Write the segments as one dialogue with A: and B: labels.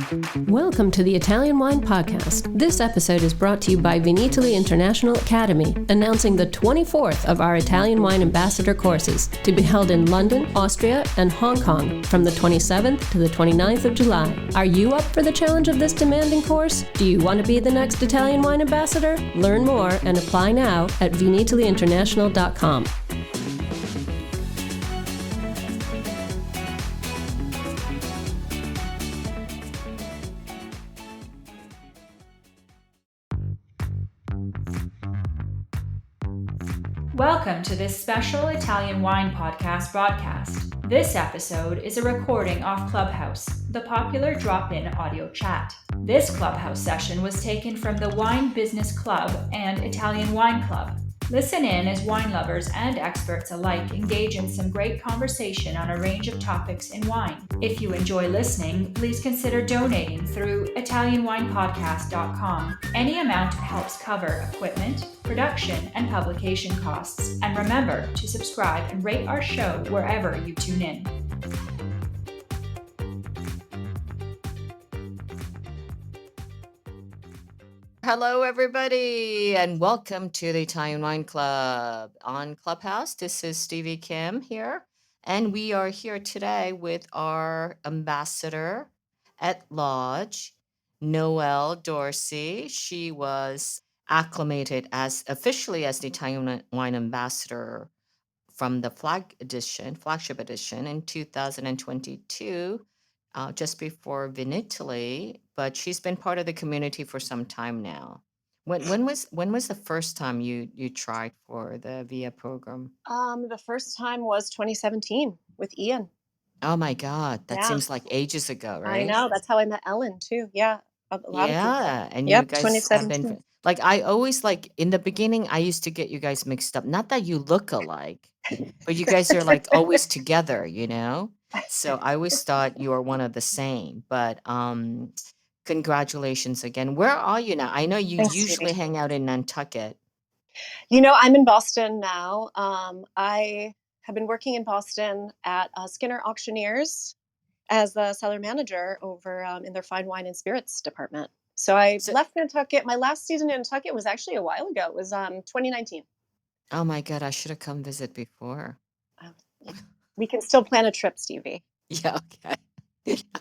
A: Welcome to the Italian Wine Podcast. This episode is brought to you by Vinitaly International Academy, announcing the 24th of our Italian Wine Ambassador courses to be held in London, Austria, and Hong Kong from the 27th to the 29th of July. Are you up for the challenge of this demanding course? Do you want to be the next Italian Wine Ambassador? Learn more and apply now at vinitalyinternational.com.
B: Welcome to this special Italian Wine Podcast broadcast. This episode is a recording off Clubhouse, the popular drop-in audio chat. This Clubhouse session was taken from the Wine Business Club and Italian Wine Club. Listen in as wine lovers and experts alike engage in some great conversation on a range of topics in wine. If you enjoy listening, please consider donating through ItalianWinePodcast.com. Any amount helps cover equipment, production, and publication costs. And remember to subscribe and rate our show wherever you tune in.
C: Hello, everybody, and welcome to the Italian Wine Club on Clubhouse. This is Stevie Kim here, and we are here today with our ambassador at large, Noell Dorsey. She was acclimated officially as the Italian Wine Ambassador from the flagship edition in 2022. Just before Vinitaly, but she's been part of the community for some time now. When was the first time you tried for the VIA program?
D: The first time was 2017 with Ian.
C: Oh my God, that
D: Yeah.
C: seems like ages ago,
D: I
C: right?
D: know. That's how I met Ellen too. Yeah. A lot of people.
C: Yeah, and
D: Yep,
C: you guys have
D: 2017.
C: been like I always like in the beginning I used to get you guys mixed up. Not that you look alike, but you guys are like always together, you know? So I always thought you were one of the same, but congratulations again. Where are you now? I know you
D: Thanks,
C: usually
D: Stevie.
C: hang out in Nantucket.
D: You know, I'm in Boston now. I have been working in Boston at Skinner Auctioneers as the cellar manager over in their fine wine and spirits department. So I
C: So,
D: left Nantucket. My last season in Nantucket was actually a while ago. It was 2019.
C: oh my God, I should have come visit before.
D: We can still plan a trip, Stevie.
C: Yeah, okay.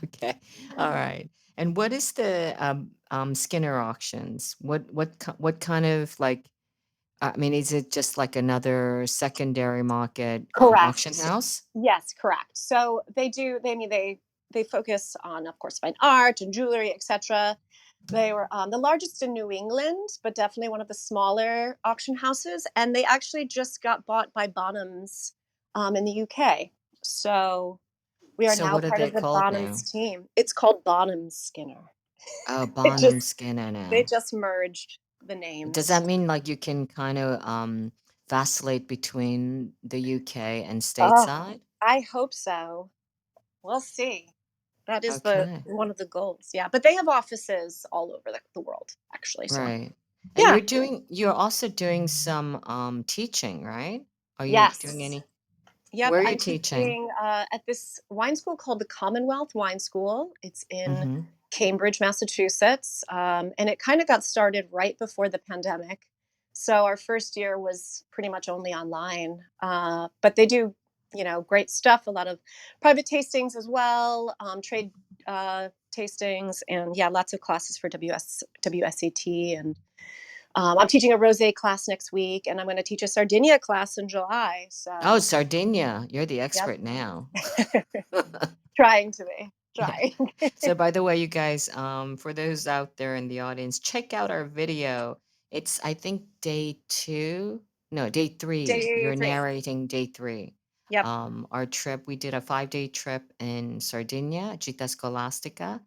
C: Okay. All right. And what is the Skinner auctions? What kind of like I mean, is it just like another secondary market auction
D: Correct.
C: house?
D: Yes, correct. So they do. They focus on, of course, fine art and jewelry, etc. They were the largest in New England, but definitely one of the smaller auction houses. And they actually just got bought by Bonhams in the UK. So we are
C: So
D: now
C: what are
D: part
C: they
D: of the
C: called now?
D: Bonhams team. It's called Bonhams Skinner.
C: Oh,
D: They
C: Bonham
D: just
C: Skinner
D: they
C: now.
D: just merged the
C: Does
D: names.
C: that mean like you can kind of vacillate between the UK and
D: Oh,
C: stateside?
D: I hope so. We'll see. That is
C: Okay.
D: one of the goals. Yeah, but they have offices all over the world, actually. So
C: Right. And
D: yeah,
C: you're also doing some teaching, right? Are you doing
D: yes,
C: any?
D: yep.
C: Where are you
D: I'm
C: teaching?
D: teaching at this wine school called the Commonwealth Wine School. It's in
C: Mm-hmm.
D: Cambridge, Massachusetts, and it kind of got started right before the pandemic. So our first year was pretty much only online, but they do, great stuff. A lot of private tastings as well, trade tastings, and yeah, lots of classes for WSET. And I'm teaching a rosé class next week, and I'm going to teach a Sardinia class in July.
C: Oh,
D: So,
C: Sardinia. You're the
D: yep,
C: expert now.
D: trying to be
C: Yeah.
D: trying.
C: So by the way, you guys, for those out there in the audience, check out our video. It's, I think, day 3.
D: Day
C: You're
D: 3.
C: narrating day 3.
D: Yep.
C: Our trip, we did a 5-day trip in Sardinia, Gita Scolastica,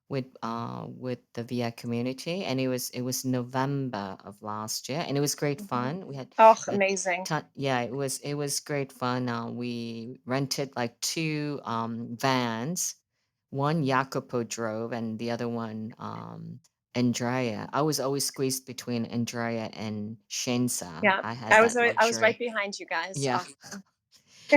C: with the VIA community, and it was November of last year, and it was great fun. We had
D: Oh,
C: a
D: amazing.
C: yeah, it was great fun. We rented like 2 vans. One Jacopo drove, and the other one Andrea. I was always squeezed between Andrea and Shensa.
D: Yeah,
C: I had
D: I
C: that
D: was right
C: luxury.
D: behind you guys.
C: Yeah.
D: Awesome.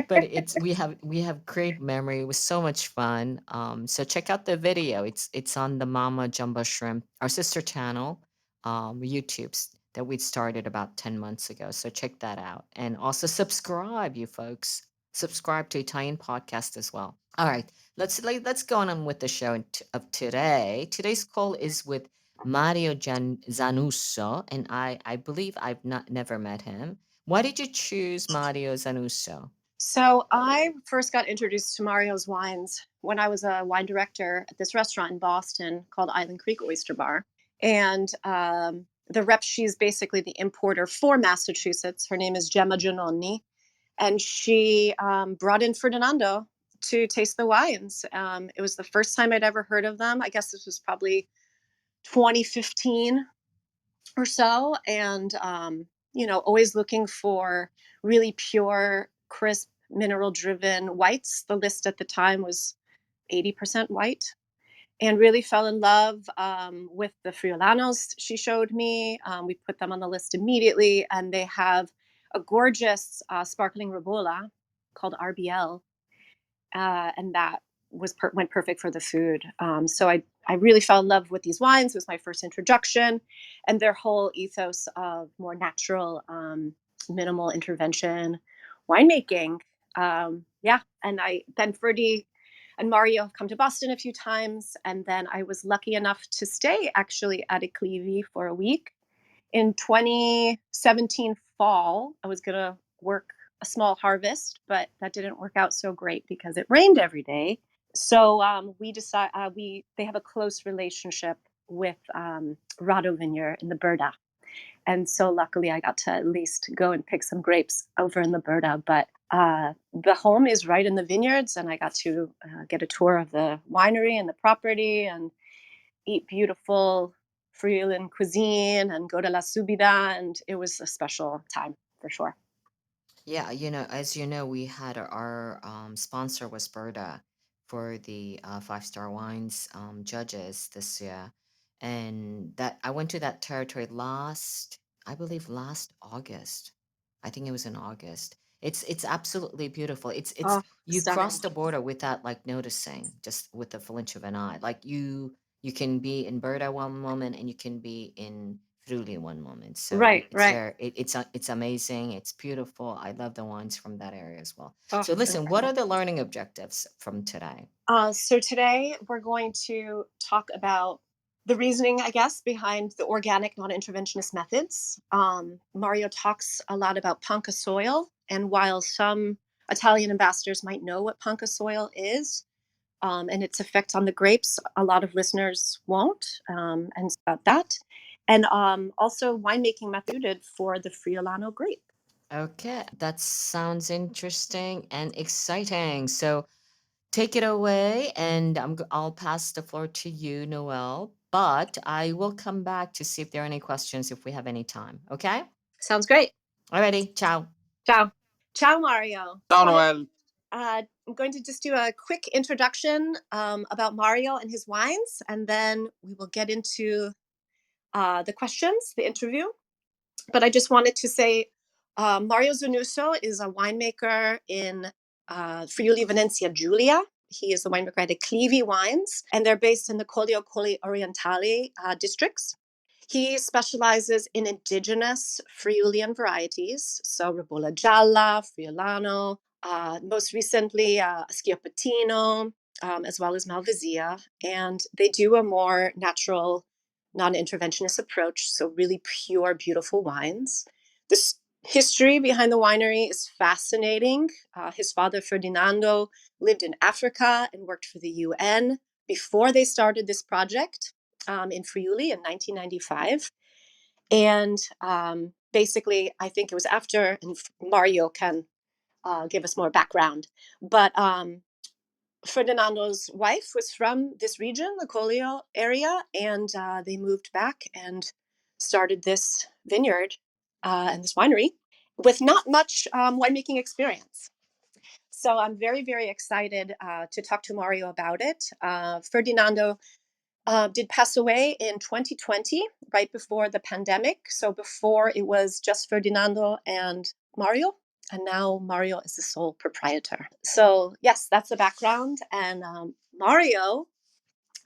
C: But it's we have great memory. It was so much fun. So check out the video. It's on the Mama Jumbo Shrimp, our sister channel, YouTube's that we started about 10 months ago. So check that out. And also subscribe, you folks. Subscribe to Italian podcast as well. All right, let's go on with the show of today. Today's call is with Mario Zanusso, and I believe I've not never met him. Why did you choose Mario Zanusso?
D: So I first got introduced to Mario's wines when I was a wine director at this restaurant in Boston called Island Creek Oyster Bar. And the rep, she's basically the importer for Massachusetts. Her name is Gemma Giannoni. And she brought in Ferdinando to taste the wines. It was the first time I'd ever heard of them. I guess this was probably 2015 or so. And, always looking for really pure, crisp, mineral driven whites. The list at the time was 80% white. And really fell in love with the Friulanos she showed me. We put them on the list immediately, and they have a gorgeous sparkling Ribolla called RBL, and that went perfect for the food. So I really fell in love with these wines. It was my first introduction, and their whole ethos of more natural, minimal intervention winemaking. Yeah, and then Ferdy and Mario have come to Boston a few times, and then I was lucky enough to stay actually at acclaimed for a week in 2017 fall. I was gonna work a small harvest, but that didn't work out so great because it rained every day. So we decide they have a close relationship with Rado Vineyard in the Berda, and so luckily I got to at least go and pick some grapes over in the Berda. But the home is right in the vineyards, and I got to get a tour of the winery and the property and eat beautiful Friulan cuisine and go to La Subida, and it was a special time for sure.
C: Yeah, as you know, we had our sponsor was Berta for the five-star wines judges this year, and that I went to that territory I believe last August. I think it was in August. It's absolutely beautiful. It's
D: Oh,
C: you
D: stunning.
C: cross the border without like noticing, just with the flinch of an eye. Like you can be in Berta one moment and you can be in Friuli one moment. So
D: Right,
C: it's
D: right.
C: there. It's amazing. It's beautiful. I love the wines from that area as well.
D: Oh,
C: So listen, what
D: incredible.
C: are the learning objectives from today?
D: So today we're going to talk about the reasoning, I guess, behind the organic non-interventionist methods. Mario talks a lot about Ponca soil, and while some Italian ambassadors might know what Ponca soil is and its effect on the grapes, a lot of listeners won't, and about that. And also winemaking method for the Friulano grape.
C: Okay, that sounds interesting and exciting. So take it away, and I'll pass the floor to you, Noel. But I will come back to see if there are any questions if we have any time. Okay?
D: Sounds great.
C: Alrighty, ciao.
D: Ciao. Ciao, Mario.
E: Ciao Noel.
D: I'm going to just do a quick introduction about Mario and his wines, and then we will get into the questions, the interview. But I just wanted to say Mario Zanusso is a winemaker in Friuli Venezia Giulia. He is the winemaker at Acclaimed Wines, and they're based in the Colli Colli Orientali districts. He specializes in indigenous Friulian varieties, so Ribolla Gialla, Friulano, most recently Schioppettino, as well as Malvasia. And they do a more natural, non-interventionist approach, so really pure, beautiful wines. The history behind the winery is fascinating. His father, Ferdinando, lived in Africa and worked for the UN before they started this project in Friuli in 1995. And basically, I think it was after, and Mario can give us more background, but Ferdinando's wife was from this region, the Collio area, and they moved back and started this vineyard and this winery with not much winemaking experience. So I'm very, very excited to talk to Mario about it. Ferdinando did pass away in 2020, right before the pandemic. So before it was just Ferdinando and Mario. and now Mario is the sole proprietor. So yes, that's the background. And Mario,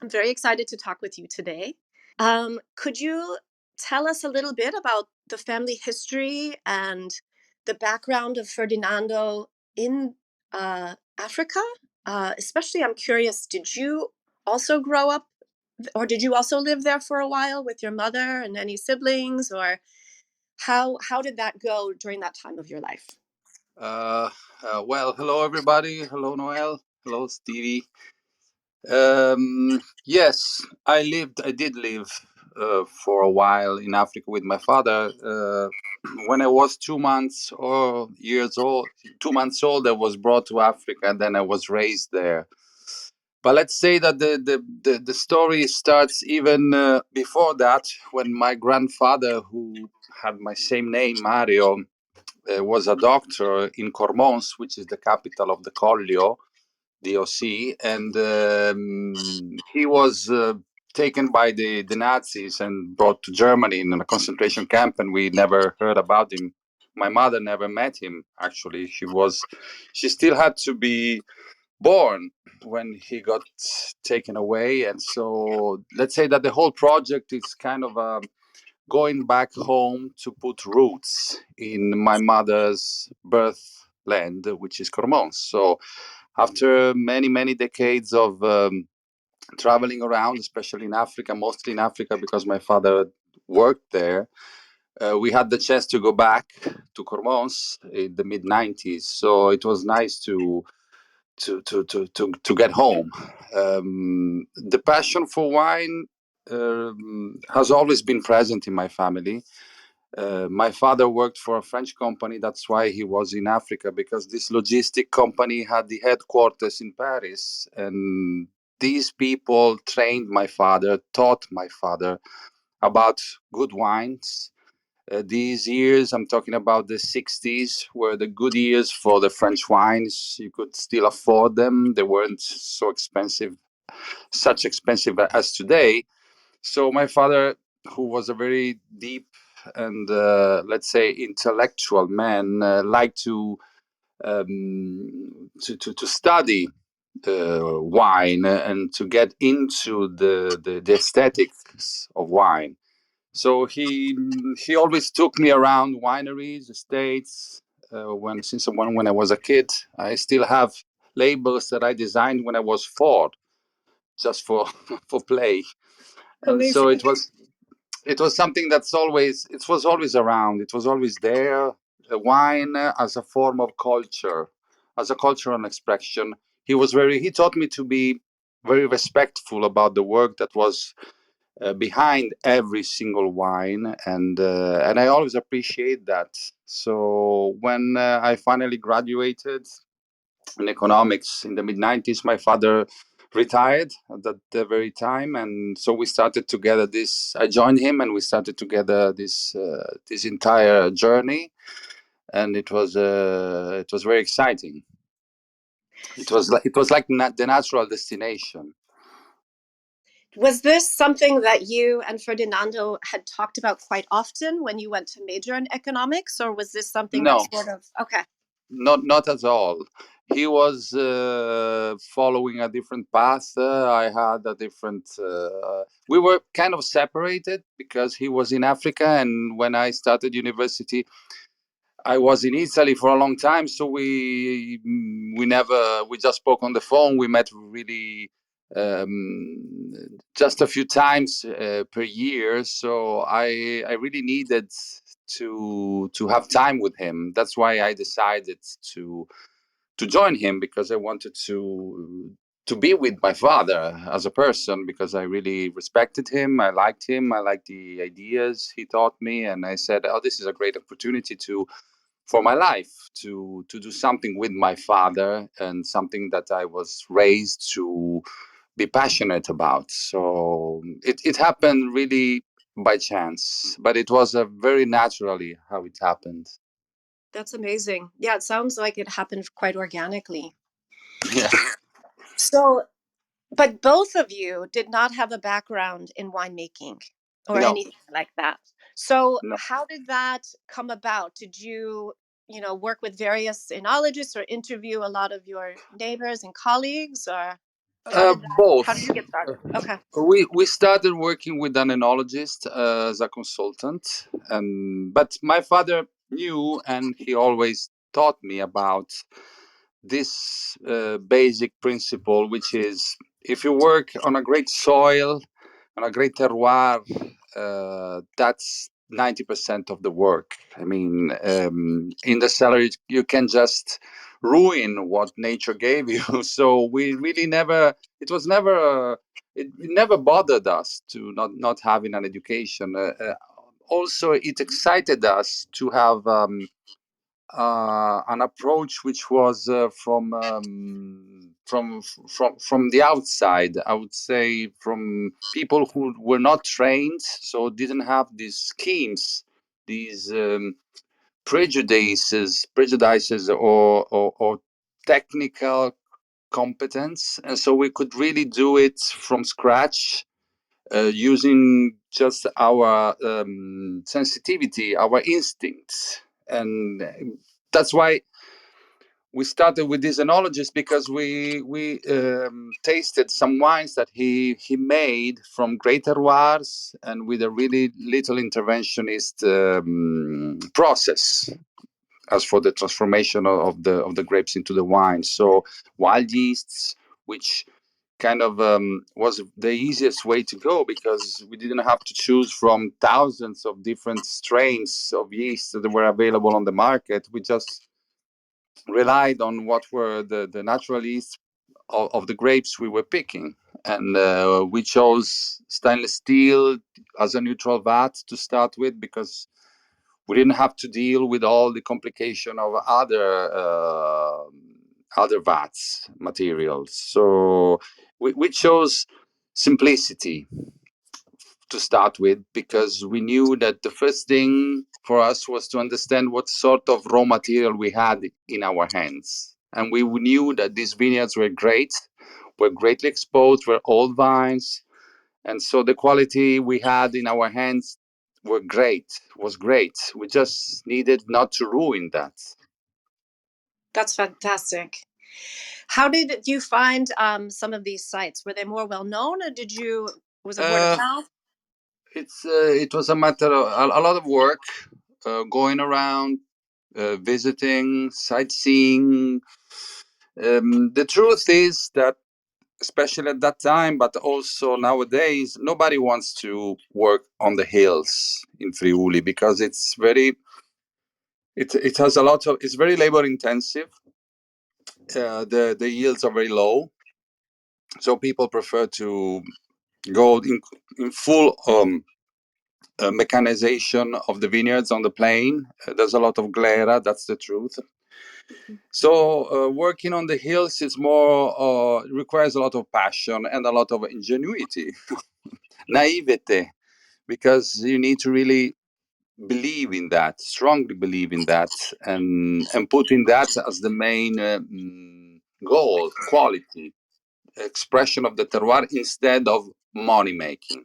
D: I'm very excited to talk with you today. Could you tell us a little bit about the family history and the background of Ferdinando in Africa? Especially, I'm curious, did you also grow up or did you also live there for a while with your mother and any siblings, or how did that go during that time of your life?
E: Well, hello everybody. Hello Noel. Hello Stevie. Yes, I did live for a while in Africa with my father. When I was 2 months or years old, 2 months old, I was brought to Africa, and then I was raised there. But let's say that the story starts even before that, when my grandfather, who had my same name, Mario, was a doctor in Cormons, which is the capital of the Collio, DOC, and he was taken by the Nazis and brought to Germany in a concentration camp, and we never heard about him. My mother never met him. Actually, she still had to be born when he got taken away, and so let's say that the whole project is kind of going back home to put roots in my mother's birthland, which is Cormons. So after many decades of traveling around, especially in Africa, mostly in Africa because my father worked there, we had the chance to go back to Cormons in the mid 90s. So it was nice to get home. The passion for wine has always been present in my family. My father worked for a French company. That's why he was in Africa, because this logistic company had the headquarters in Paris. And these people trained my father, taught my father about good wines. These years, I'm talking about the 60s, were the good years for the French wines. You could still afford them. They weren't so expensive, such expensive as today. So my father, who was a very deep and let's say intellectual man, liked to study wine and to get into the aesthetics of wine. So he always took me around wineries, estates. When I was a kid, I still have labels that I designed when I was 4, just for for play. And so
D: Amazing.
E: it was something it was always around. It was always there. Wine as a form of culture, as a cultural expression. He taught me to be very respectful about the work that was behind every single wine, and I always appreciate that. So when I finally graduated in economics in the mid 90s, my father retired at that the very time, and so we started together this. I joined him, and we started together this entire journey, and it was very exciting. It was like the natural destination.
D: Was this something that you and Ferdinando had talked about quite often when you went to major in economics, or was this something that
E: No,
D: sort of, okay,
E: not at all. He was following a different path. I had a different. We were kind of separated because he was in Africa, and when I started university, I was in Italy for a long time. So we just spoke on the phone. We met really just a few times per year. So I really needed to have time with him. That's why I decided to join him, because I wanted to be with my father as a person, because I really respected him. I liked him. I liked the ideas he taught me, and I said, "Oh, this is a great opportunity for my life to do something with my father, and something that I was raised to be passionate about." So it happened really by chance, but it was very naturally how it happened.
D: that's amazing. Yeah, it sounds like it happened quite organically.
E: Yeah.
D: So, but both of you did not have a background in winemaking or
E: No,
D: anything like that. So,
E: no.
D: how did that come about? Did you work with various enologists or interview a lot of your neighbors and colleagues, or how did
E: Both.
D: you get started? Okay.
E: We started working with an enologist as a consultant, but my father knew, and he always taught me about this basic principle, which is if you work on a great soil, on a great terroir, that's 90% of the work. I mean, in the cellar, you can just ruin what nature gave you. So we really never, it was never, it never bothered us to not having an education. Also, it excited us to have an approach which was from the outside. I would say from people who were not trained, so didn't have these schemes, these prejudices, or technical competence, and so we could really do it from scratch. Using just our sensitivity, our instincts, and that's why we started with this enologist, because we tasted some wines that he made from great terroirs and with a really little interventionist process as for the transformation of the grapes into the wine. So wild yeasts, which kind of was the easiest way to go, because we didn't have to choose from thousands of different strains of yeast that were available on the market. We just relied on what were the natural yeast of the grapes we were picking. And we chose stainless steel as a neutral vat to start with, because we didn't have to deal with all the complication of other vats materials. So we chose simplicity to start with, because we knew that the first thing for us was to understand what sort of raw material we had in our hands. And we knew that these vineyards were great, were greatly exposed, were old vines. And so the quality we had in our hands was great. We just needed not to ruin that.
D: That's fantastic. How did you find some of these sites? Were they more well known, or was it word of
E: Uh,
D: mouth?
E: it was a matter of a lot of work, going around, visiting, sightseeing. The truth is that, especially at that time, but also nowadays, nobody wants to work on the hills in Friuli, because it has a lot of, it's very labor intensive. The yields are very low, so people prefer to go in full mechanization of the vineyards on the plain. There's a lot of glera, that's the truth. So working on the hills is more, requires a lot of passion and a lot of ingenuity, naivete, because you need to really believe in that, strongly believe in that, and put in that as the main goal, quality, expression of the terroir instead of money making.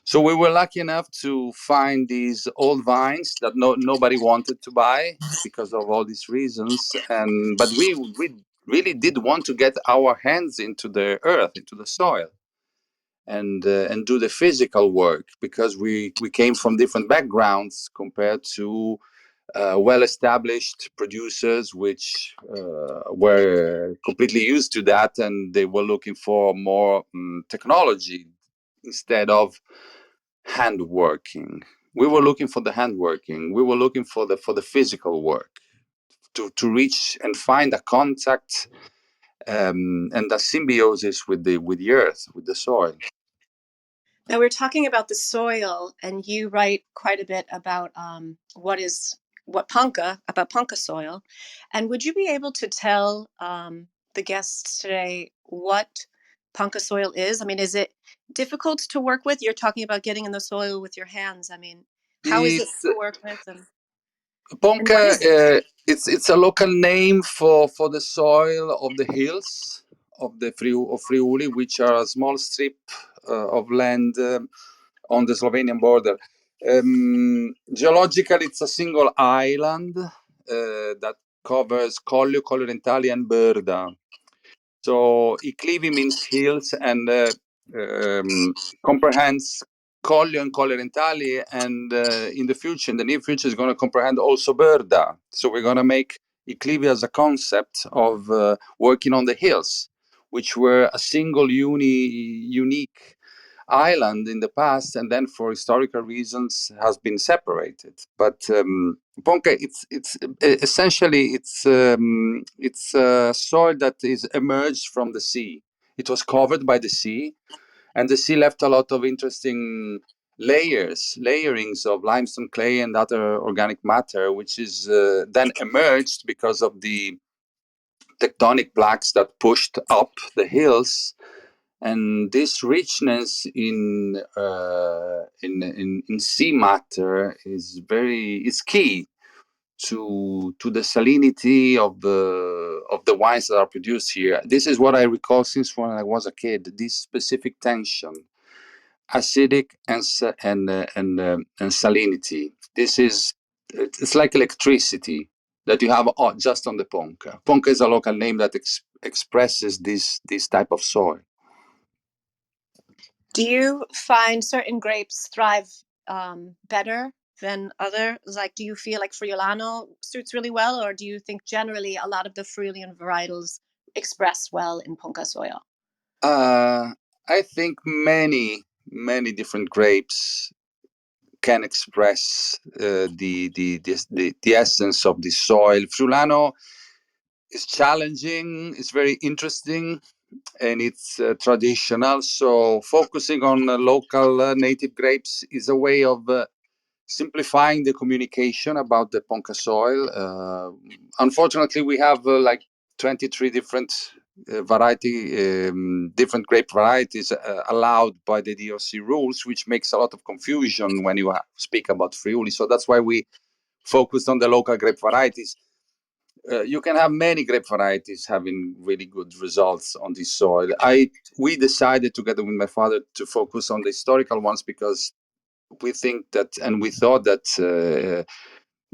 E: So we were lucky enough to find these old vines that nobody wanted to buy because of all these reasons, but we really did want to get our hands into the earth, into the soil, and do the physical work, because we came from different backgrounds compared to well-established producers, which were completely used to that, and they were looking for more technology instead of handworking. We were looking for the handworking. We were looking for the physical work to reach and find a contact, and a symbiosis with the earth, with the soil.
D: Now we're talking about the soil, and you write quite a bit about about punka soil. And would you be able to tell the guests today what punka soil is? I mean, is it difficult to work with? You're talking about getting in the soil with your hands. I mean, how is it
E: It's
D: to work with, and what
E: Ponca.
D: is it?
E: It's a local name for the soil of the hills of Friuli, which are a small strip of land on the Slovenian border. Geologically, it's a single island. that covers Collio, Collo Orientale, and Berda. So Iclivi means hills and comprehends Collio and Collo Orientale, and in the near future, is going to comprehend also Berda. So we're going to make Iclivi as a concept of working on the hills, which were a single unique island in the past, and then for historical reasons has been separated. But Ponca, it's essentially it's a soil that is emerged from the sea. It was covered by the sea, and the sea left a lot of interesting layerings of limestone, clay, and other organic matter, which is then emerged because of the tectonic plaques that pushed up the hills. And this richness in sea matter is key to the salinity of the wines that are produced here. This is what I recall since when I was a kid. This specific tension, acidic and salinity. It's like electricity that you have just on the Ponca. Ponca is a local name that expresses this type of soil.
D: Do you find certain grapes thrive better than others? Like, do you feel like Friulano suits really well, or do you think generally a lot of the Friulian varietals express well in Ponca soil?
E: I think many different grapes can express the essence of the soil. Friulano is challenging, it's very interesting, and it's traditional. So focusing on local native grapes is a way of simplifying the communication about the Ponca soil. Unfortunately, we have like 23 different different grape varieties allowed by the DOC rules, which makes a lot of confusion when you speak about Friuli. So that's why we focused on the local grape varieties. You can have many grape varieties having really good results on this soil. We decided together with my father to focus on the historical ones because we think that, and we thought that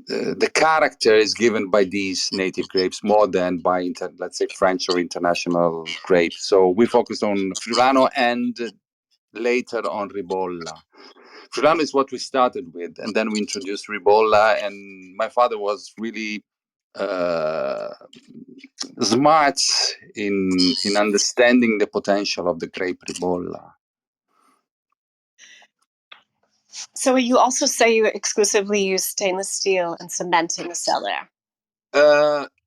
E: the character is given by these native grapes more than by, let's say, French or international grapes. So we focused on Friulano and later on Ribolla. Friulano is what we started with, and then we introduced Ribolla, and my father was really smart in understanding the potential of the grape Ribolla.
D: So you also say you exclusively use stainless steel and cement in the cellar.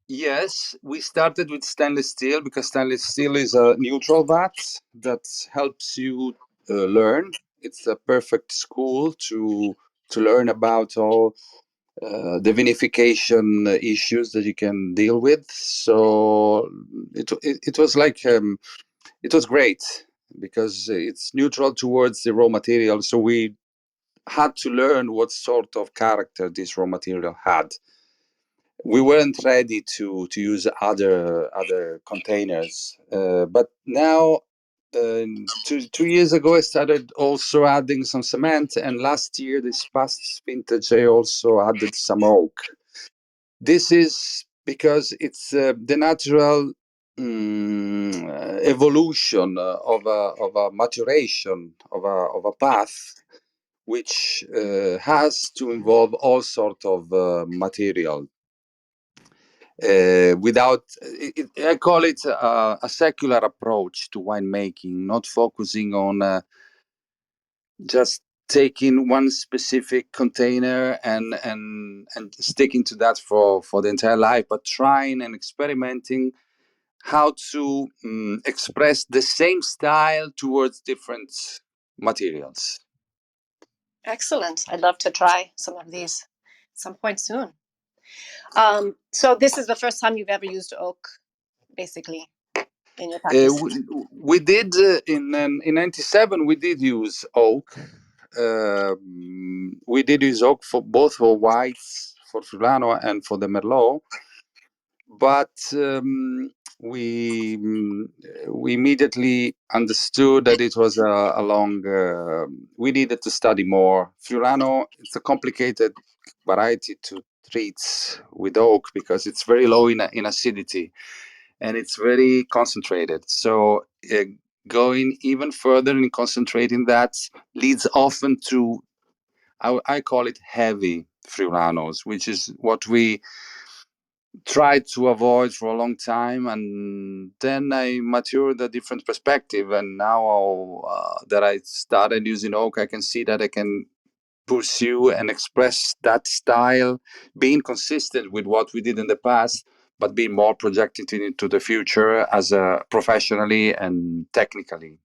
E: Yes, we started with stainless steel because stainless steel is a neutral vat that helps you learn. It's a perfect school to learn about all the vinification issues that you can deal with. So it was like it was great because it's neutral towards the raw material. So we had to learn what sort of character this raw material had. We weren't ready to use other containers, but now 2 years ago I started also adding some cement, and last year, this past vintage, I also added some oak. This is because it's the natural evolution of a maturation of a path which has to involve all sort of material. I call it a secular approach to winemaking, not focusing on just taking one specific container and sticking to that for the entire life, but trying and experimenting how to express the same style towards different materials.
D: Excellent. I'd love to try some of these at some point soon. So this is the first time you've ever used oak, basically, in your practice.
E: We did in '97. We did use oak. We did use oak for both for whites, for Friulano, and for the Merlot. But we immediately understood that it was a long. We needed to study more. Friulano, it's a complicated variety to treats with oak because it's very low in acidity and it's very concentrated. So going even further and concentrating that leads often to, I call it heavy Friulanos, which is what we tried to avoid for a long time. And then I matured a different perspective. And now that I started using oak, I can see that I can pursue and express that style, being consistent with what we did in the past, but being more projected into the future as a professionally and technically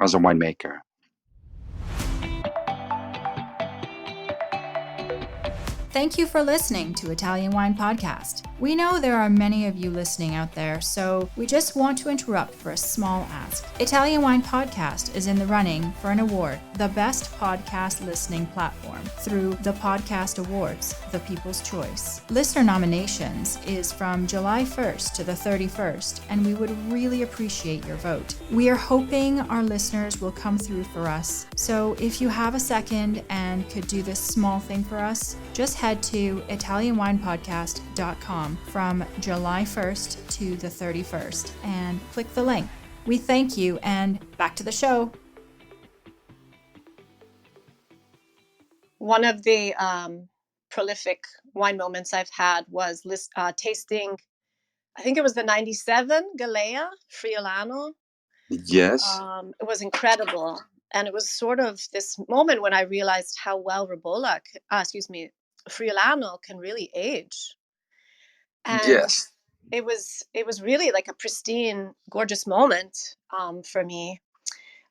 E: as a winemaker.
B: Thank you for listening to Italian Wine Podcast. We know there are many of you listening out there, so we just want to interrupt for a small ask. Italian Wine Podcast is in the running for an award, the Best Podcast Listening Platform, through the Podcast Awards, the People's Choice. Listener nominations is from July 1st to the 31st, and we would really appreciate your vote. We are hoping our listeners will come through for us, so if you have a second and could do this small thing for us, just head to ItalianWinePodcast.com from July 1st to the 31st and click the link. We thank you, and back to the show.
D: One of the prolific wine moments I've had was tasting, I think it was the 97 Galea Friulano.
E: Yes.
D: It was incredible. And it was sort of this moment when I realized how well Friulano can really age. And
E: Yes.
D: it was really like a pristine, gorgeous moment for me.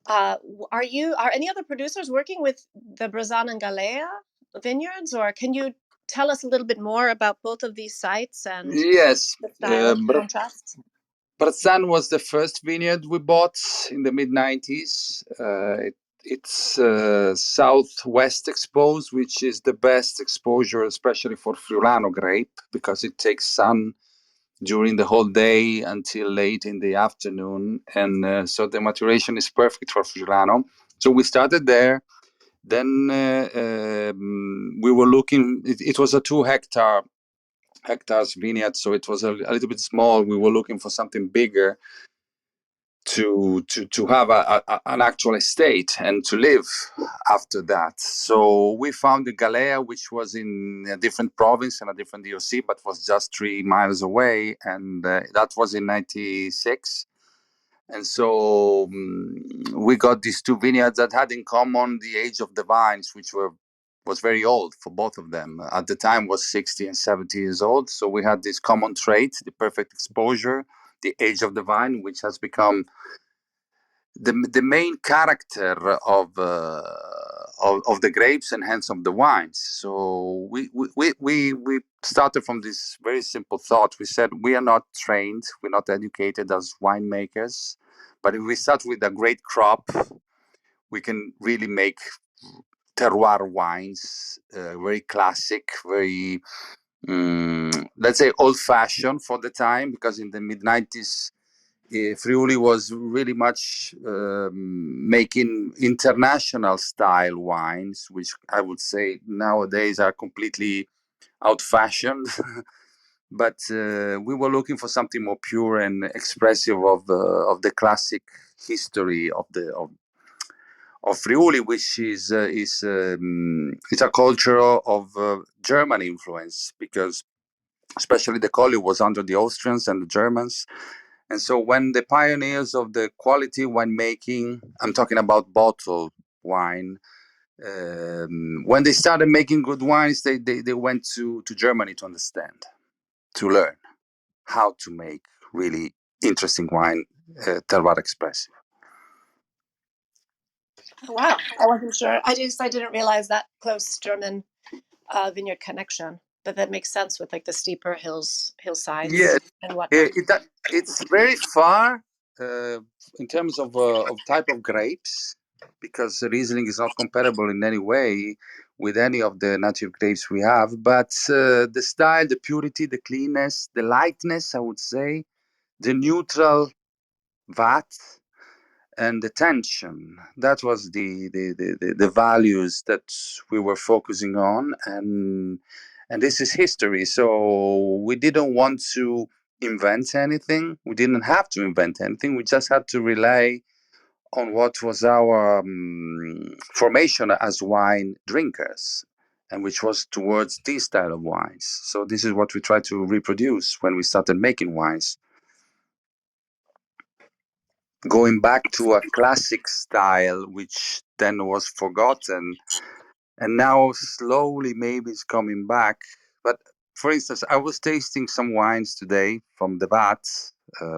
D: Are any other producers working with the Brazan and Galea vineyards, or can you tell us a little bit more about both of these sites and
E: Yes.
D: the style contrasts?
E: Brazan was the first vineyard we bought in the mid-90s. It's southwest exposed, which is the best exposure, especially for Friulano grape, because it takes sun during the whole day until late in the afternoon. And so the maturation is perfect for Friulano. So we started there. Then we were looking, it was a 2 hectares vineyard, so it was a little bit small. We were looking for something bigger to have an actual estate and to live after that. So we found the Galea, which was in a different province and a different DOC, but was just 3 miles away, and that was in 96. And so we got these 2 vineyards that had in common the age of the vines, which was very old for both of them. At the time was 60 and 70 years old. So we had this common trait, the perfect exposure, the age of the vine, which has become the main character of the grapes and hence of the wines. So we started from this very simple thought. We said we are not trained, we're not educated as winemakers, but if we start with a great crop, we can really make terroir wines, very classic, very let's say old-fashioned for the time, because in the mid-90s Friuli was really much making international style wines, which I would say nowadays are completely out-fashioned. But we were looking for something more pure and expressive of the classic history of Friuli, which is it's a culture of German influence, because especially the Colli was under the Austrians and the Germans. And so when the pioneers of the quality winemaking, I'm talking about bottled wine, when they started making good wines, they went to Germany to understand, to learn how to make really interesting wine, terroir expressive.
D: Wow, I wasn't sure. I didn't realize that close German vineyard connection, but that makes sense with like the steeper hillsides
E: Yeah,
D: and whatnot.
E: it's very far in terms of type of grapes, because Riesling is not comparable in any way with any of the native grapes we have. But the style, the purity, the cleanness, the lightness, I would say, the neutral vat, and the tension. That was the values that we were focusing on, And this is history. So we didn't want to invent anything. We didn't have to invent anything. We just had to rely on what was our formation as wine drinkers, and which was towards this style of wines. So this is what we tried to reproduce when we started making wines, going back to a classic style, which then was forgotten, and now slowly maybe it's coming back. But for instance, I was tasting some wines today from the vat,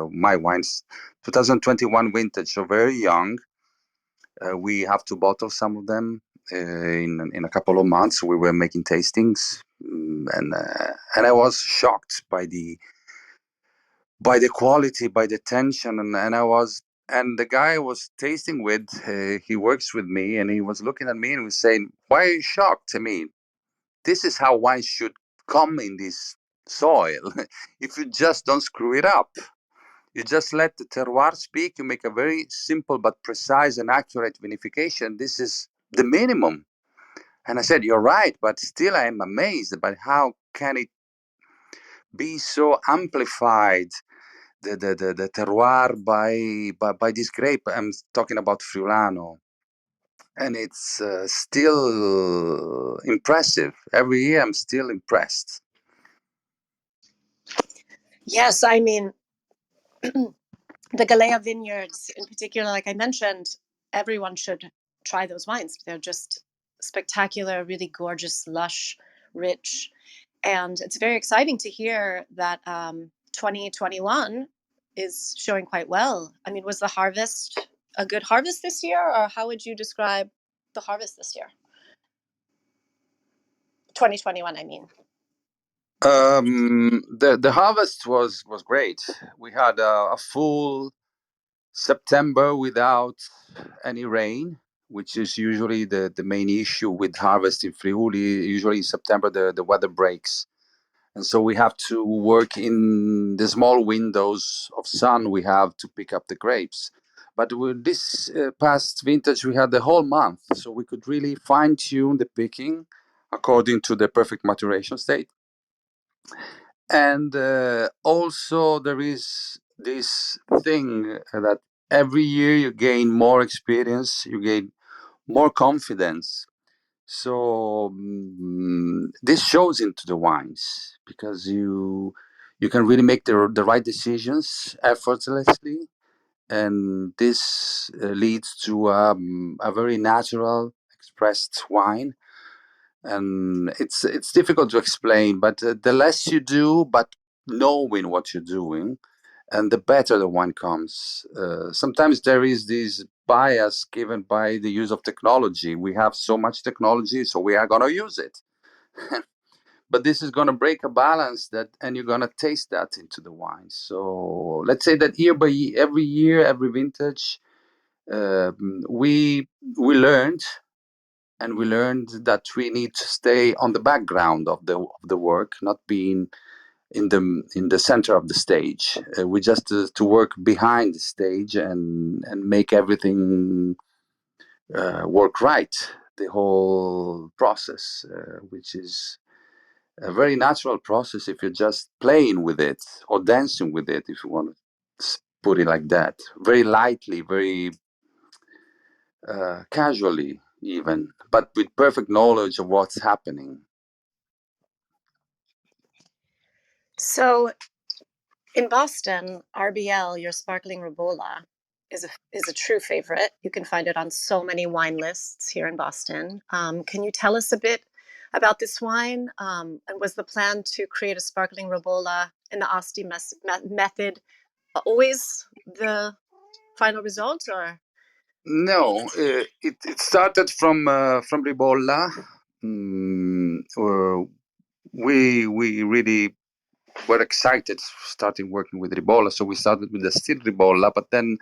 E: my wines, 2021 vintage, so very young. We have to bottle some of them in a couple of months. We were making tastings, and I was shocked by the quality, by the tension, and the guy I was tasting with, he works with me, and he was looking at me and was saying, "Why are you shocked?" I mean, this is how wine should come in this soil. If you just don't screw it up. You just let the terroir speak. You make a very simple but precise and accurate vinification. This is the minimum. And I said, "You're right, but still I am amazed about how can it be so amplified, the terroir by this grape." I'm talking about Friulano. And it's still impressive. Every year I'm still impressed.
D: Yes, I mean, the Galea vineyards in particular, like I mentioned, everyone should try those wines. They're just spectacular, really gorgeous, lush, rich. And it's very exciting to hear that 2021 is showing quite well. I mean, was the harvest a good harvest this year, or how would you describe the harvest this year? 2021, I mean.
E: The harvest was great. We had a full September without any rain, which is usually the main issue with harvest in Friuli. Usually in September the weather breaks, and so we have to work in the small windows of sun we have to pick up the grapes. But with this past vintage, we had the whole month, so we could really fine tune the picking according to the perfect maturation state. And also there is this thing that every year you gain more experience, you gain more confidence. So this shows into the wines because you can really make the right decisions effortlessly, and this leads to a very natural expressed wine. And it's difficult to explain, but the less you do, but knowing what you're doing, and the better the wine comes. Sometimes there is this bias given by the use of technology. We have so much technology, so we are going to use it. But this is going to break a balance that, and you're going to taste that into the wine. So let's say that year by year, every vintage, we learned, and we learned that we need to stay on the background of the work, not being in the center of the stage. We just to work behind the stage and make everything work right, the whole process, which is a very natural process if you're just playing with it or dancing with it, if you want to put it like that, very lightly, very casually even, but with perfect knowledge of what's happening.
D: So in Boston, RBL, your sparkling Ribolla, is a true favorite. You can find it on so many wine lists here in Boston. Can you tell us a bit about this wine? And was the plan to create a sparkling Ribolla in the Asti method always the final result, or?
E: No, it started from Ribolla. We really were excited starting working with Ribolla, so we started with the still Ribolla. But then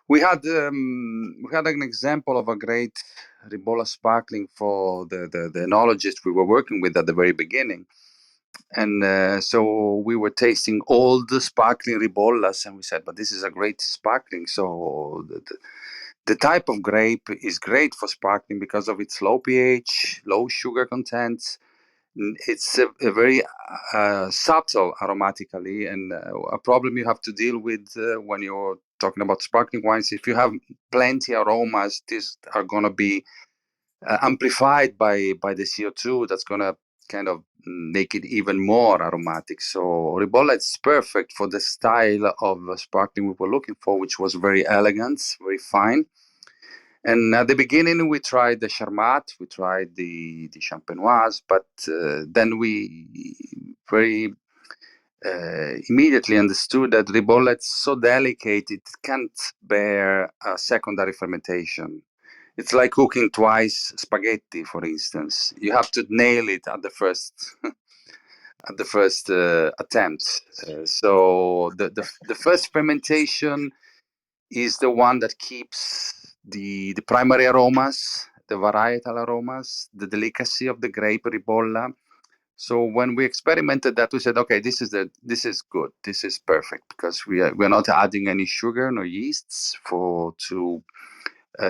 E: we had an example of a great Ribolla sparkling for the enologist we were working with at the very beginning. And so we were tasting all the sparkling Ribollas, and we said, but this is a great sparkling. So the type of grape is great for sparkling because of its low pH, low sugar content. It's a very subtle aromatically, and a problem you have to deal with when you're talking about sparkling wines. If you have plenty aromas, these are going to be amplified by the CO2. That's going to kind of make it even more aromatic. So Ribolla is perfect for the style of sparkling we were looking for, which was very elegant, very fine. And at the beginning, we tried the Charmat, we tried the Champenoise, but then we very immediately understood that Ribolla is so delicate, it can't bear a secondary fermentation. It's like cooking twice spaghetti, for instance. You have to nail it at the first at the first attempt. So the first fermentation is the one that keeps the primary aromas, the varietal aromas, the delicacy of the grape Ribolla. So when we experimented that, we said, okay, this is good, this is perfect, because we're not adding any sugar, no yeasts to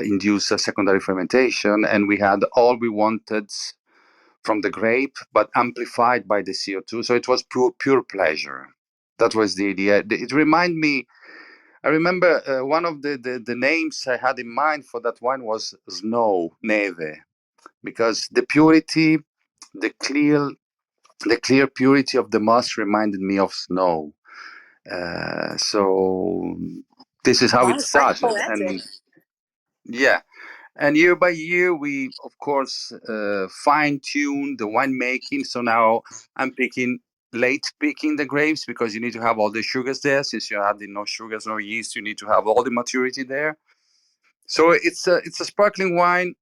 E: induce a secondary fermentation, and we had all we wanted from the grape, but amplified by the CO2. So it was pure pleasure. That was the idea. It reminded me. I remember one of the names I had in mind for that wine was Snow, Neve, because the purity, the clear purity of the moss reminded me of snow. So this is how it
D: Wow, quite
E: started,
D: poetic.
E: and yeah. And year by year, we of course fine tune the winemaking. So now I'm late picking the grapes, because you need to have all the sugars there. Since you're adding no sugars, no yeast, you need to have all the maturity there. So it's a sparkling wine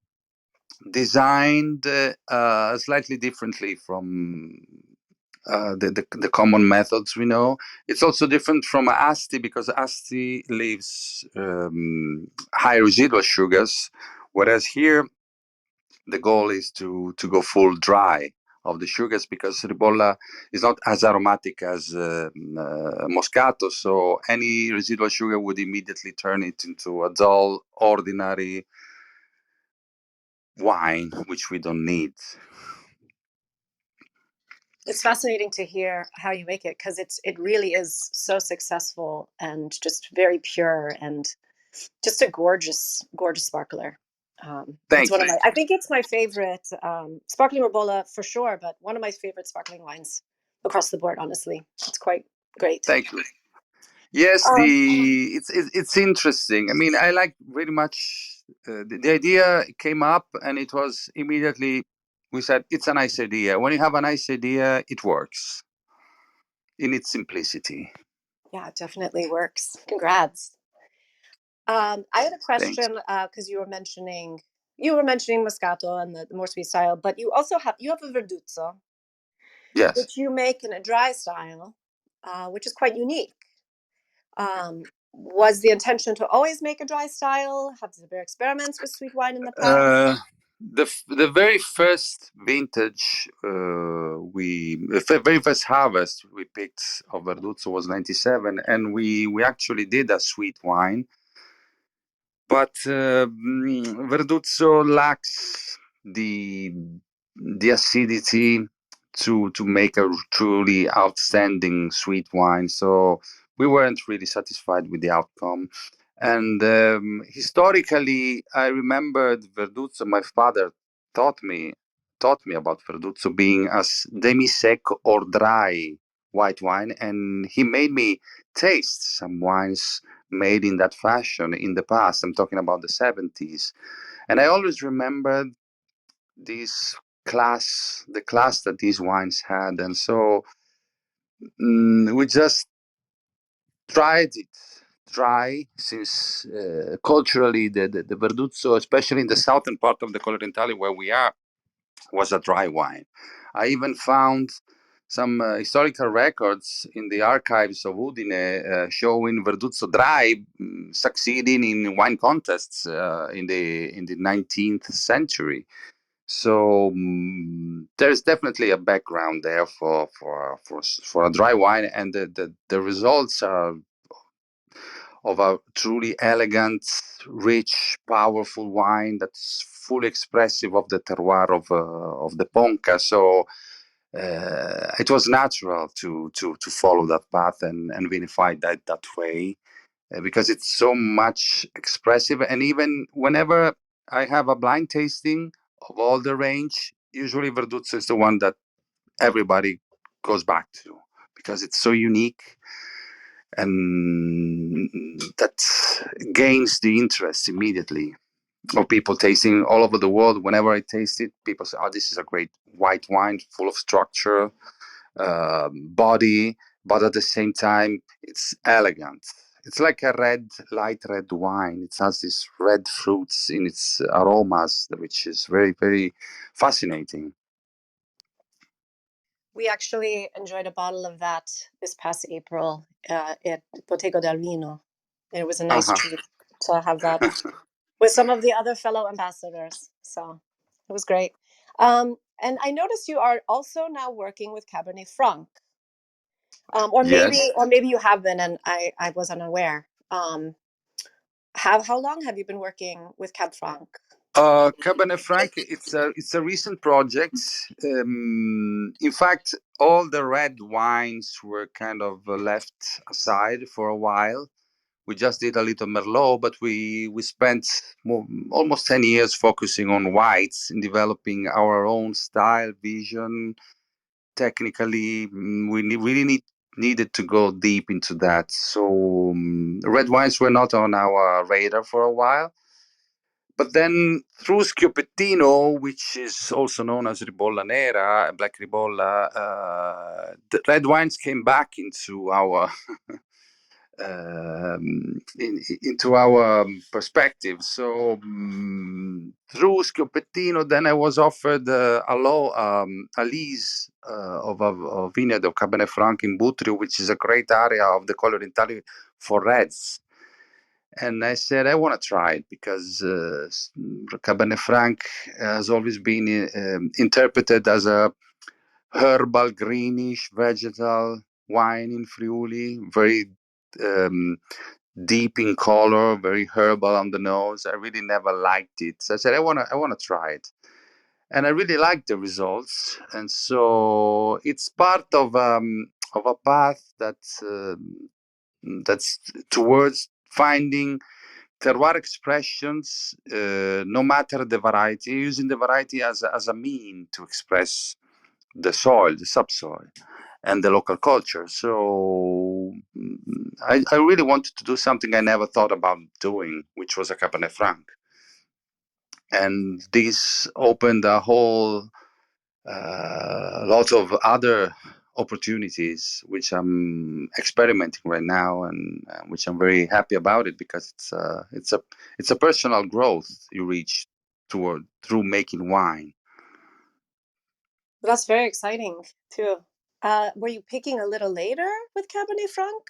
E: designed slightly differently from the common methods we know. It's also different from Asti, because Asti leaves high residual sugars, whereas here the goal is to go full dry of the sugars, because Ribolla is not as aromatic as Moscato, so any residual sugar would immediately turn it into a dull, ordinary wine, which we don't need.
D: It's fascinating to hear how you make it, because it really is so successful and just very pure and just a gorgeous sparkler. It's
E: Thank
D: one
E: you.
D: of I think it's my favorite sparkling Ribolla for sure, but one of my favorite sparkling wines across the board. Honestly, it's quite great.
E: Thank you. Yes,
D: Um,
E: it's interesting. I mean, I like very much the idea came up, and it was immediately we said it's a nice idea. When you have a nice idea, it works in its simplicity.
D: yeah, it definitely works. Congrats. I had a
E: Thanks.
D: question because you were mentioning Moscato and the more sweet style, but you have a Verduzzo,
E: Yes.
D: which you make in a dry style, which is quite unique. Um, was the intention to always make a dry style? Have there been experiments with sweet wine in the past?
E: The very first vintage very first harvest we picked of Verduzzo was 97, and we actually did a sweet wine. But Verduzzo lacks the acidity to make a truly outstanding sweet wine. So we weren't really satisfied with the outcome. And historically, I remembered Verduzzo. My father taught me about Verduzzo being as demi-sec or dry white wine, and he made me taste some wines made in that fashion in the past. I'm talking about the 70s. And I always remembered this the class that these wines had. And so we just tried it dry, since culturally the Verduzzo, especially in the southern part of the Colorintali where we are, was a dry wine. I even found some historical records in the archives of Udine showing Verduzzo dry succeeding in wine contests in the 19th century. So there's definitely a background there for a dry wine, and the results are of a truly elegant, rich, powerful wine that's fully expressive of the terroir of the Ponca. So it was natural to follow that path and vinify that way, because it's so much expressive. And even whenever I have a blind tasting of all the range, usually Verduzzo is the one that everybody goes back to, because it's so unique, and that gains the interest immediately of people tasting all over the world. Whenever I taste it, people say, "Oh, this is a great white wine, full of structure, body, but at the same time, it's elegant. It's like a light red wine. It has these red fruits in its aromas, which is very, very fascinating."
D: We actually enjoyed a bottle of that this past April at Bottega del Vino. It was a nice
E: Uh-huh.
D: treat to have that with some of the other fellow ambassadors. So it was great. And I noticed you are also now working with Cabernet Franc,
E: Yes.
D: or maybe you have been, and I was unaware. How long have you been working with Cab Franc?
E: Cabernet Franc, it's a recent project. In fact, all the red wines were kind of left aside for a while. We just did a little Merlot, but we spent almost 10 years focusing on whites and developing our own style, vision. Technically, really needed to go deep into that. So red wines were not on our radar for a while. But then through Schioppettino, which is also known as Ribolla Nera, Black Ribolla, the red wines came back into our into our perspective. So through Schioppettino, then I was offered a lease of a vineyard of Cabernet Franc in Butrio, which is a great area of the Collo d'Italia for reds. And I said, I want to try it, because Cabernet Franc has always been interpreted as a herbal, greenish, vegetal wine in Friuli, very deep in color, very herbal on the nose. I really never liked it. So I said, I want to try it. And I really liked the results. And so it's part of a path that's towards finding terroir expressions, no matter the variety, using the variety as a mean to express the soil, the subsoil, and the local culture. So I really wanted to do something I never thought about doing, which was a Cabernet Franc. And this opened a whole lot of other opportunities, which I'm experimenting right now, and which I'm very happy about it, because it's a personal growth you reach through making wine.
D: That's very exciting too. Were you picking a little later with Cabernet Franc?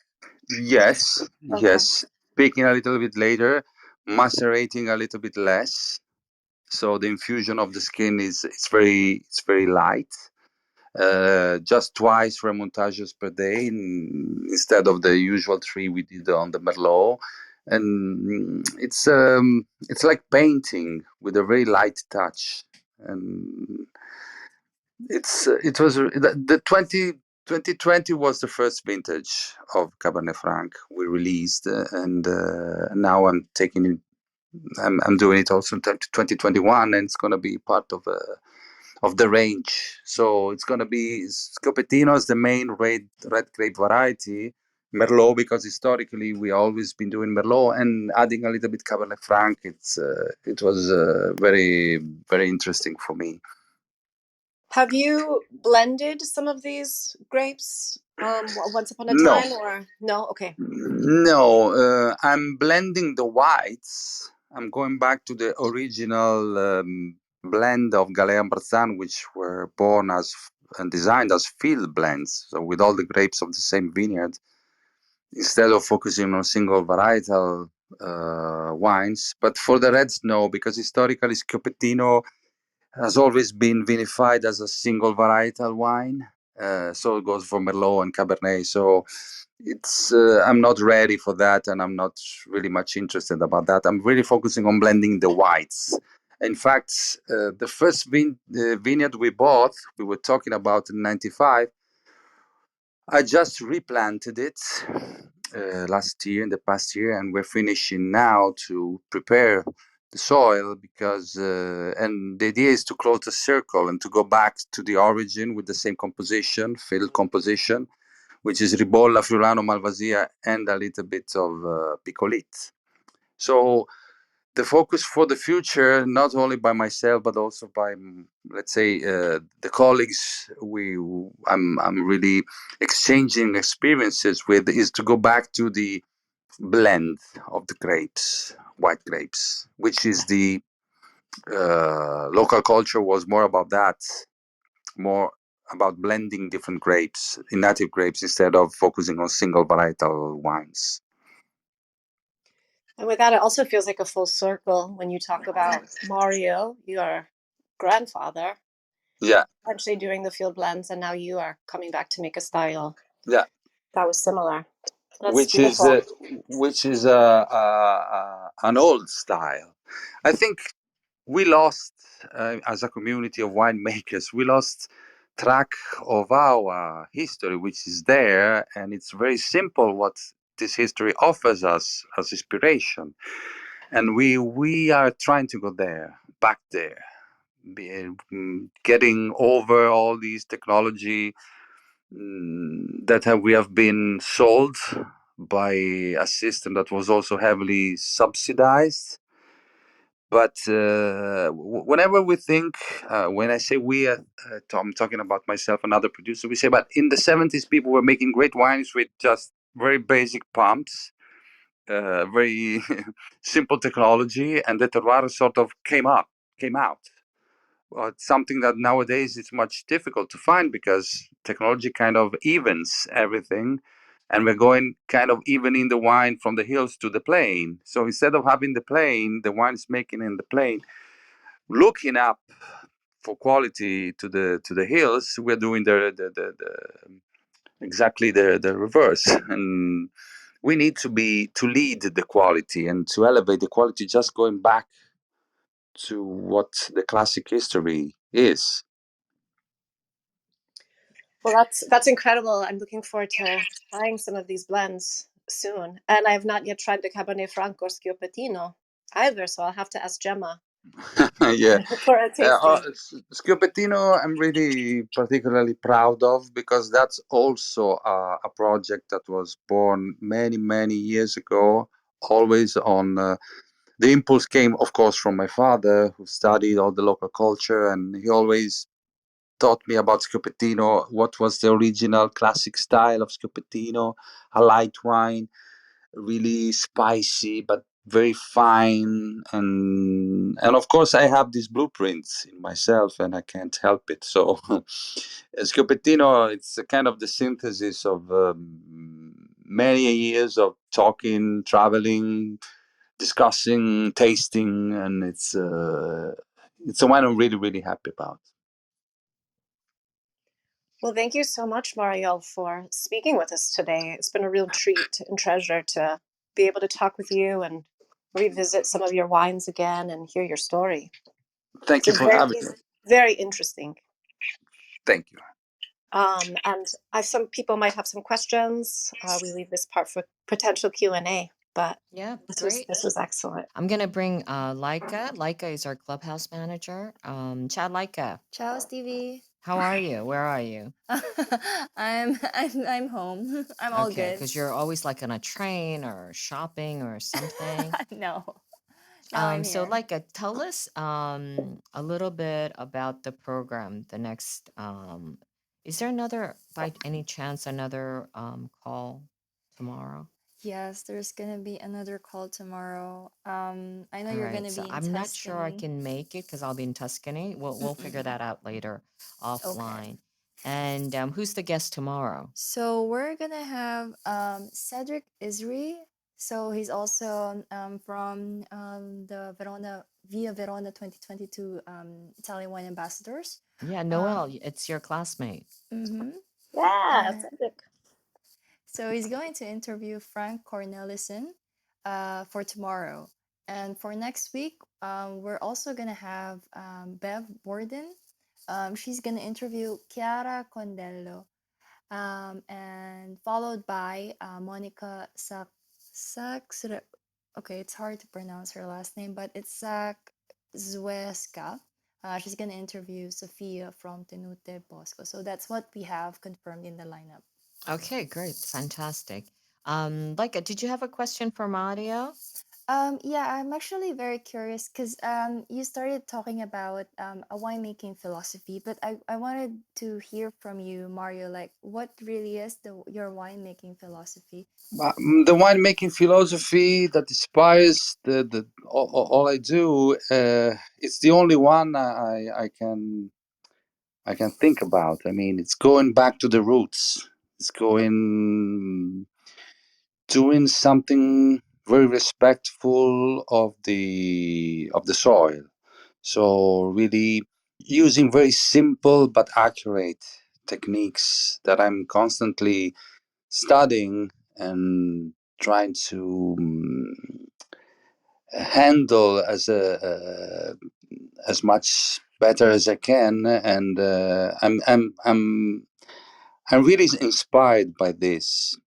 E: Yes,
D: Okay.
E: yes. Picking a little bit later, macerating a little bit less. So the infusion of the skin it's very light. Just twice remontages per day instead of the usual 3 we did on the Merlot. And it's like painting with a very light touch. And it was the 2020 was the first vintage of Cabernet Franc we released, and now I'm doing it also in 2021, and it's going to be part of the range. So it's going to be Scopettino is the main red grape variety, Merlot, because historically we always been doing Merlot, and adding a little bit Cabernet Franc. It was very, very interesting for me.
D: Have you blended some of these grapes once upon a
E: No,
D: time, or no? Okay.
E: no, I'm blending the whites. I'm going back to the original blend of Galea and Barzan, which were born as and designed as field blends, so with all the grapes of the same vineyard, instead of focusing on single varietal wines. But for the reds, no, because historically Scopettino has always been vinified as a single varietal wine. So it goes for Merlot and Cabernet. So it's I'm not ready for that, and I'm not really much interested about that. I'm really focusing on blending the whites, In fact, the first vineyard we bought, we were talking about in '95. I just replanted it last year, in the past year, and we're finishing now to prepare the soil because, and the idea is to close the circle and to go back to the origin with the same composition, field composition, which is Ribolla, Friulano, Malvasia, and a little bit of Picolit. So the focus for the future, not only by myself but also by, let's say, the colleagues I'm really exchanging experiences with, is to go back to the blend of the grapes, white grapes, which is the local culture was more about that, more about blending different grapes, native grapes, instead of focusing on single varietal wines.
D: And with that, it also feels like a full circle when you talk about Mario, your grandfather,
E: Yeah,
D: actually doing the field blends, and now you are coming back to make a style
E: yeah.
D: that was similar. That's
E: which is
D: beautiful.
E: an old style. I think we lost, as a community of winemakers, we lost track of our history, which is there, and it's very simple what this history offers us as inspiration, and we are trying to go there, back there, getting over all these technology that we have been sold by a system that was also heavily subsidized. But whenever we think, when I say we, I'm talking about myself and other producers, we say, but in the 70s, people were making great wines with just very basic pumps, very simple technology, and the terroir sort of came out. It's something that nowadays is much difficult to find because technology kind of evens everything, and we're going kind of evening the wine from the hills to the plain. So instead of having the plain, the wine is making in the plain, looking up for quality to the hills, we're doing the exactly the reverse. And we need to lead the quality and to elevate the quality, just going back to what the classic history is.
D: Well, that's incredible. I'm looking forward to trying some of these blends soon. And I have not yet tried the Cabernet Franc or Schioppettino either, so I'll have to ask Gemma
E: Yeah.
D: for a tasting.
E: Schioppettino, I'm really particularly proud of because that's also a project that was born many, many years ago, always on. The impulse came, of course, from my father, who studied all the local culture, and he always taught me about Schioppettino, what was the original classic style of Schioppettino, a light wine, really spicy but very fine, and of course I have these blueprints in myself and I can't help it. So Schioppettino, it's a kind of the synthesis of many years of talking, traveling, discussing, tasting, and it's a wine I'm really, really happy about.
D: Well, thank you so much, Marielle, for speaking with us today. It's been a real treat and treasure to be able to talk with you and revisit some of your wines again and hear your story.
E: Thank you
D: It's
E: for having me.
D: very interesting.
E: Thank you.
D: And some people might have some questions. We leave this part for potential Q&A, but
C: Yeah,
D: this was excellent.
C: I'm gonna bring Laika. Laika is our clubhouse manager. Ciao, Laika.
F: Ciao, Stevie.
C: How are you? Where are you?
F: I'm home. I'm all
C: Okay,
F: good.
C: because you're always like on a train or shopping or something.
F: No. Now I'm
C: So
F: here.
C: Laika, tell us a little bit about the program. The next is there another, by any chance, another call tomorrow?
F: Yes, there's gonna be another call tomorrow. I know
C: All
F: you're
C: right,
F: gonna
C: so
F: be in
C: I'm not sure I
F: Tuscany.
C: can make it because I'll be in Tuscany. We'll figure that out later offline. And who's the guest tomorrow?
F: So we're gonna have Cedric Isri. So he's also from the Verona 2022 Italian wine ambassadors.
C: Yeah, Noel, it's your classmate.
F: Mm-hmm.
D: Yeah, Cedric.
F: So he's going to interview Frank Cornelissen for tomorrow. And for next week, we're also gonna have Bev Borden. She's gonna interview Chiara Condello, and followed by Monica Sax. Okay, it's hard to pronounce her last name, but it's Zweska. She's gonna interview Sophia from Tenute Bosco. So that's what we have confirmed in the lineup.
C: Okay, great. Fantastic. Did you have a question for Mario?
F: Yeah, I'm actually very curious because you started talking about a winemaking philosophy, but I wanted to hear from you, Mario, like what really is your winemaking philosophy?
E: The winemaking philosophy that inspires the all I do, it's the only one I can think about. I mean, it's going back to the roots. It's going doing something very respectful of the soil. So really using very simple but accurate techniques that I'm constantly studying and trying to handle as much better as I can, and I'm really inspired by this.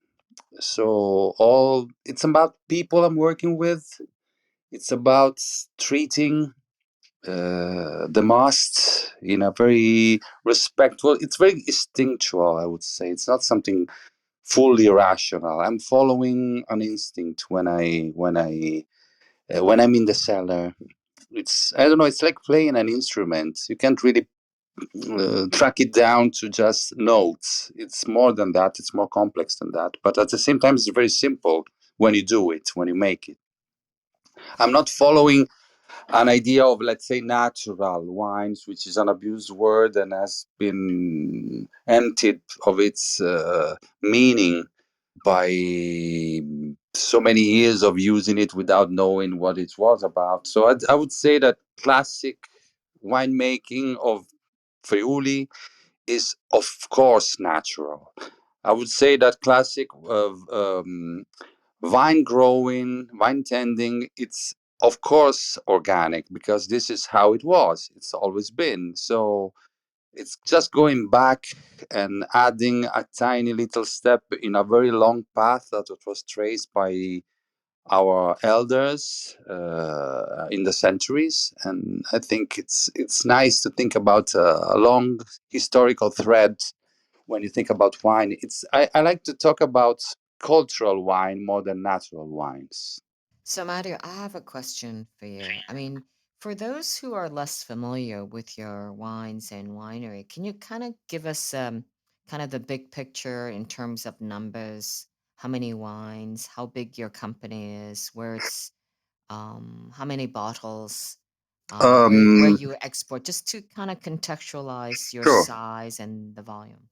E: So all it's about people I'm working with. It's about treating the mast in a very respectful. It's very instinctual, I would say. It's not something fully rational. I'm following an instinct when I'm in the cellar. It's I don't know. It's like playing an instrument. You can't really track it down to just notes. It's more than that. It's more complex than that. But at the same time, it's very simple when you do it, when you make it. I'm not following an idea of, let's say, natural wines, which is an abused word and has been emptied of its meaning by so many years of using it without knowing what it was about. So I would say that classic winemaking of Friuli is, of course, natural. I would say that classic vine growing, vine tending, it's of course organic because this is how it was. It's always been. So it's just going back and adding a tiny little step in a very long path that was traced by our elders in the centuries. And I think it's nice to think about a long historical thread when you think about wine. I like to talk about cultural wine more than natural wines.
C: So, Mario, I have a question for you. I mean, for those who are less familiar with your wines and winery, can you kind of give us kind of the big picture in terms of numbers? How many wines? How big your company is? Where it's how many bottles? Where
E: Um,
C: you export? Just to kind of contextualize your
E: sure.
C: size and the volume.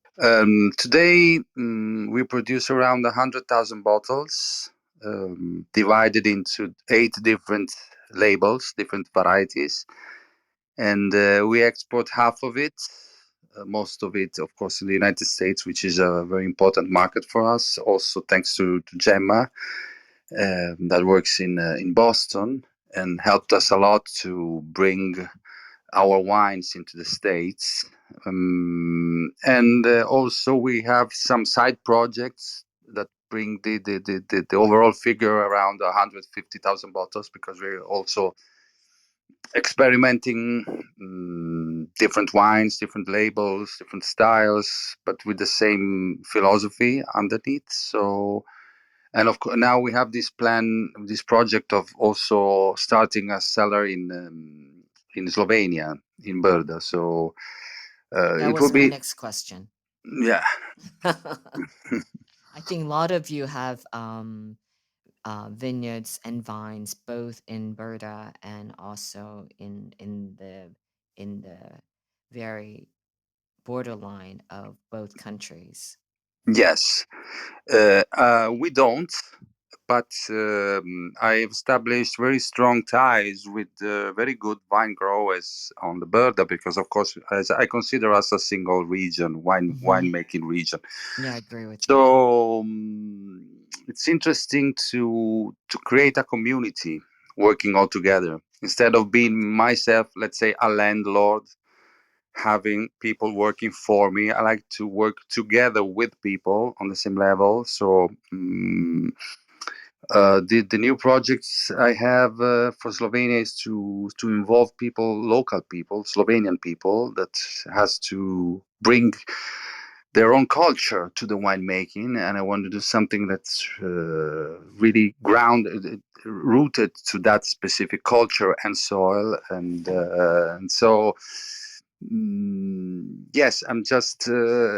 E: Today, we produce around 100,000 bottles, divided into 8 different labels, different varieties, and we export half of it. Most of it, of course, in the United States, which is a very important market for us. Also, thanks to Gemma, that works in Boston and helped us a lot to bring our wines into the States. And also we have some side projects that bring the overall figure around 150,000 bottles, because we're also experimenting different wines, different labels, different styles, but with the same philosophy underneath. So, and of course, now we have this plan, this project of also starting a cellar in Slovenia, in Brda. So
C: That
E: it will
C: was my
E: be,
C: next question.
E: yeah,
C: I think a lot of you have vineyards and vines both in Berta and also in the very borderline of both countries.
E: yes. We don't, but I established very strong ties with very good vine growers on the Berda, because, of course, as I consider us a single region,
C: Hmm.
E: winemaking region.
C: Yeah, I agree with you.
E: So it's interesting to create a community working all together. instead of being myself, let's say, a landlord, having people working for me. I like to work together with people on the same level. So the new projects I have for Slovenia is to involve people, local people, Slovenian people, that has to bring their own culture to the winemaking, and I want to do something that's really rooted to that specific culture and soil, and so yes, I'm just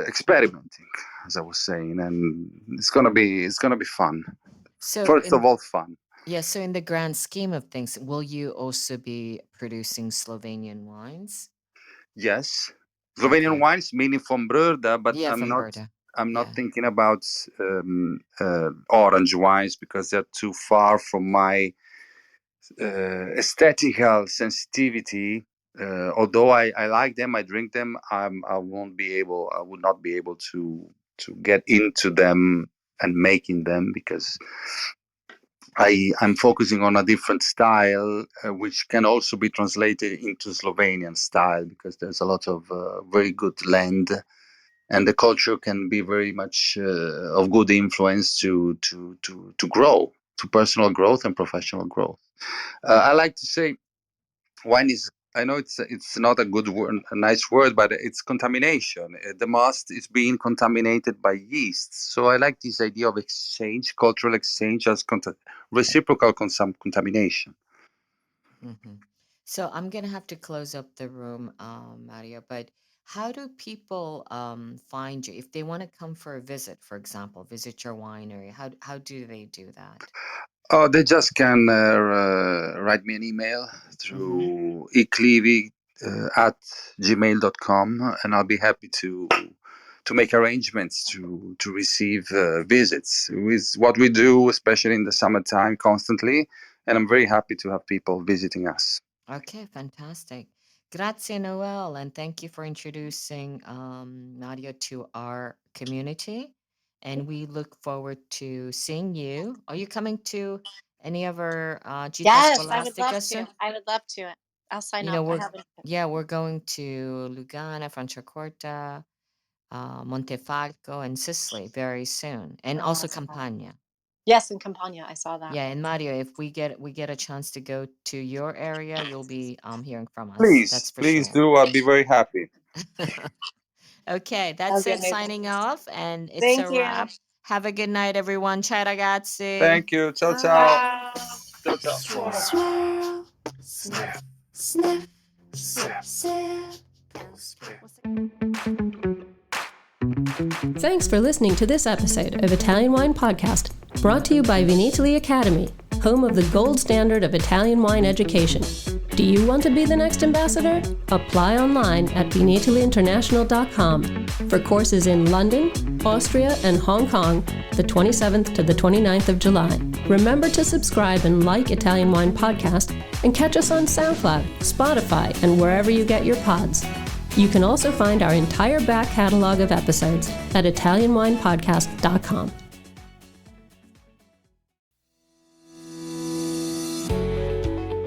E: experimenting, as I was saying, and it's gonna be fun.
C: So
E: First of all, fun.
C: so in the grand scheme of things, will you also be producing Slovenian wines?
E: Yes, Slovenian
C: Okay.
E: wines, meaning from Brda, but
C: Yeah,
E: I'm
C: from
E: not.
C: Berta.
E: I'm not
C: Yeah.
E: thinking about orange wines because they're too far from my aesthetical sensitivity. Although I like them, I drink them. I won't be able. I would not be able to get into them and making them because I'm focusing on a different style, which can also be translated into Slovenian style because there's a lot of very good land, and the culture can be very much of good influence to grow, to personal growth and professional growth. I like to say wine is. I know it's not a good word, a nice word, but it's contamination. The must is being contaminated by yeast. So I like this idea of exchange, cultural exchange, as reciprocal contamination.
C: Hmm. So I'm gonna have to close up the room, Mario. But how do people find you if they want to come for a visit? For example, visit your winery. How do they do that?
E: Oh, they just can write me an email
C: Mm-hmm.
E: through at gmail.com, and I'll be happy to make arrangements to receive visits. With what we do, especially in the summertime, constantly, and I'm very happy to have people visiting us.
C: Okay, fantastic. Grazie, Noel, and thank you for introducing Nadia to our community. And we look forward to seeing you. Are you coming to any of our Gita
D: Yes, I would love
C: Scholastica
D: to.
C: soon?
D: I would love to. I'll sign
C: You
D: up.
C: know,
D: I haven't.
C: we're going to Lugana, Franciacorta, Montefalco, and Sicily very soon, and also
D: Awesome.
C: Campania.
D: Yes, in Campania, I saw that.
C: Yeah, and Mario, if we get a chance to go to your area, you'll be hearing from us. That's for
E: Please
C: sure.
E: do. I'll be very happy.
C: Okay, that's
D: Okay,
C: it.
D: amazing.
C: Signing off, and it's
D: Thank
C: a
D: you.
C: wrap. Have a good night, everyone. Ciao, ragazzi.
E: Thank you. Ciao, ciao.
D: Bye.
E: Ciao, ciao.
A: Swirl, sniff, sniff, sip, sip. Thanks for listening to this episode of Italian Wine Podcast, brought to you by Vinitaly Academy, home of the gold standard of Italian wine education. Do you want to be the next ambassador? Apply online at vinitalyinternational.com for courses in London, Austria, and Hong Kong, the 27th to the 29th of July. Remember to subscribe and like Italian Wine Podcast, and catch us on SoundCloud, Spotify, and wherever you get your pods. You can also find our entire back catalog of episodes at ItalianWinePodcast.com.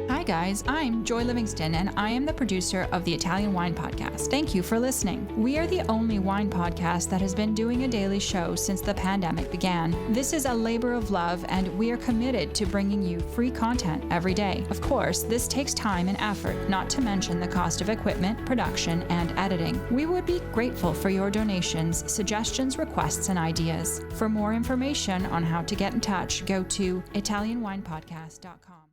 B: Hi guys, I'm Joy Livingston and I am the producer of the Italian Wine Podcast. Thank you for listening. We are the only wine podcast that has been doing a daily show since the pandemic began. This is a labor of love and we are committed to bringing you free content every day. Of course, this takes time and effort, not to mention the cost of equipment, production, and editing. We would be grateful for your donations, suggestions, requests, and ideas. For more information on how to get in touch, go to ItalianWinePodcast.com.